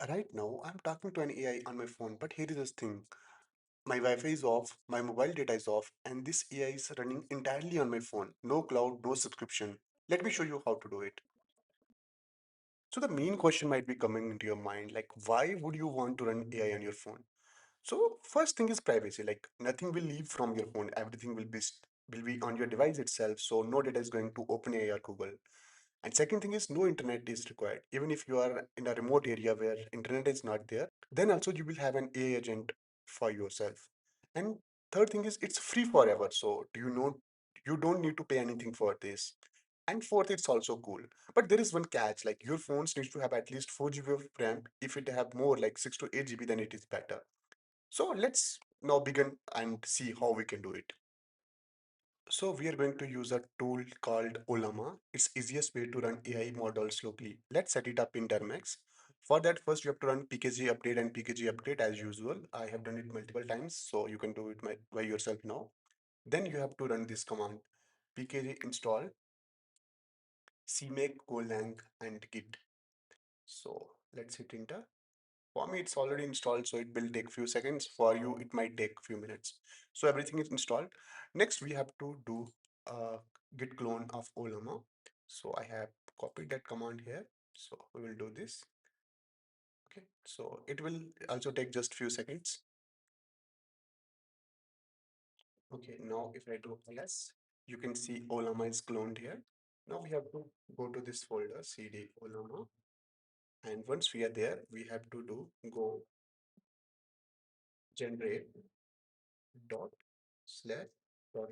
Right now, I'm talking to an AI on my phone, but here is this thing. My Wi-Fi is off, my mobile data is off, and this AI is running entirely on my phone. No cloud, no subscription. Let me show you how to do it. So the main question might be coming into your mind, like why would you want to run AI on your phone? So first thing is privacy. Like nothing will leave from your phone. Everything will be on your device itself. So no data is going to OpenAI or Google. And second thing is no internet is required. Even if you are in a remote area where internet is not there, then also you will have an AI agent for yourself. And third thing is it's free forever. So do you know you don't need to pay anything for this. And fourth, it's also cool. But there is one catch, like your phones needs to have at least 4 GB of RAM. If it have more like 6 to 8 GB, then it is better. So let's now begin and see how we can do it. So we are going to use a tool called Ollama. It's easiest way to run AI models locally. Let's set it up in Termux. For that, first you have to run pkg update and pkg upgrade as usual. I have done it multiple times, so you can do it by yourself now. Then you have to run this command pkg install cmake golang and git. So let's hit enter. For me, it's already installed, so it will take few seconds. For you, it might take few minutes. So everything is installed. Next, we have to do a git clone of Ollama. So I have copied that command here. So we will do this. Okay. So it will also take just few seconds. Okay. Now, if I do ls, you can see Ollama is cloned here. Now we have to go to this folder cd Ollama, and once we are there, we have to do go generate dot slash dot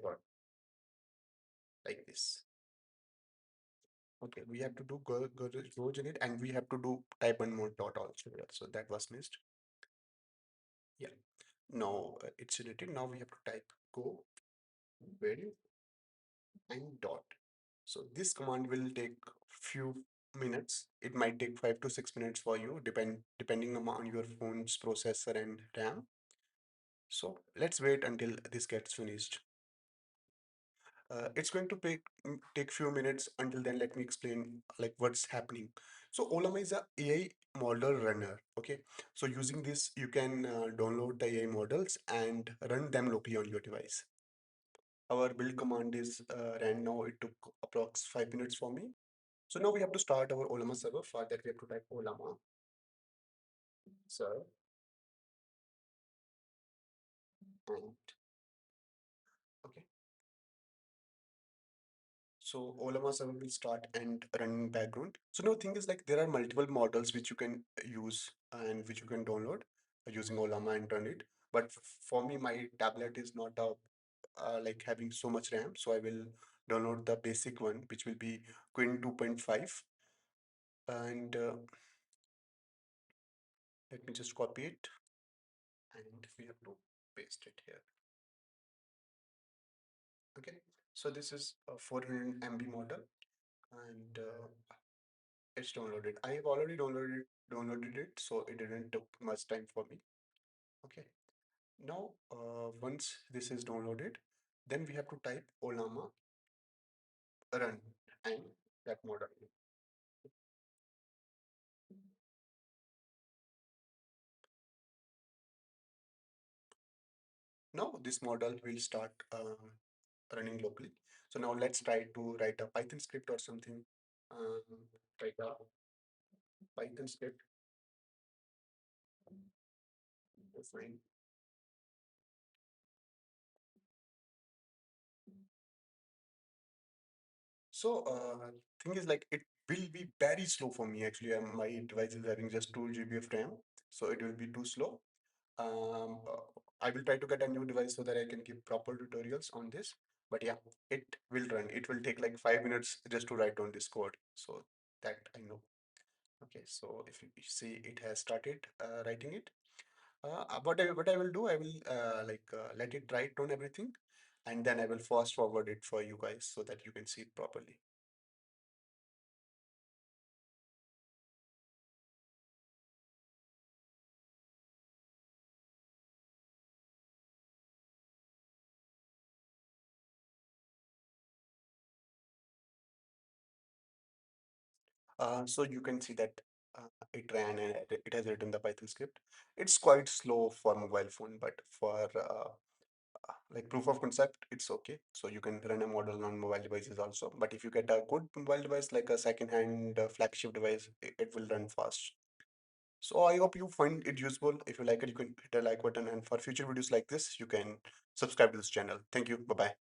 like this. Okay, we have to do go in it, and we have to do type one more dot also here. So that was missed. Yeah. Now it's written. Now we have to type go value and dot. So this command will take few minutes. It might take 5 to 6 minutes for you, depending on your phone's processor and RAM. So let's wait until this gets finished. It's going to take few minutes. Until then, let me explain like what's happening. So Ollama is a AI model runner. Okay, so using this, you can download the AI models and run them locally on your device. Our build command is ran now. It took approx 5 minutes for me. So now we have to start our Ollama server. For that, we have to type Ollama server and okay. So Ollama server will start and run in background. So now thing is like there are multiple models which you can use and which you can download using Ollama and run it. But for me, my tablet is not like having so much RAM, so I will download the basic one, which will be Queen 2.5. And let me just copy it, and we have to paste it here. Okay, so this is a 400 MB model, and it's downloaded. I have already downloaded it, so it didn't took much time for me. Okay. Now, once this is downloaded, then we have to type Ollama run and that model. Now this model will start running locally. So now let's try to write a Python script or something. Um, Write a Python script. Fine. So, thing is like it will be very slow for me actually. My device is having just 2 GB of RAM, so it will be too slow. Um, uh, I will try to get a new device so that I can give proper tutorials on this. But yeah, it will run. It will take like 5 minutes just to write down this code. So that I know. Okay, so if you see it has started writing it. What I will do, I will let it write down everything, and then I will fast forward it for you guys so that you can see it properly. So you can see that. it ran and it has written the Python script. It's quite slow for mobile phone, but for like proof of concept, it's okay. So you can run a model on mobile devices also. But if you get a good mobile device, like a second-hand flagship device, it will run fast. So I hope you find it useful. If you like it, you can hit a like button. And for future videos like this, you can subscribe to this channel. Thank you. Bye bye.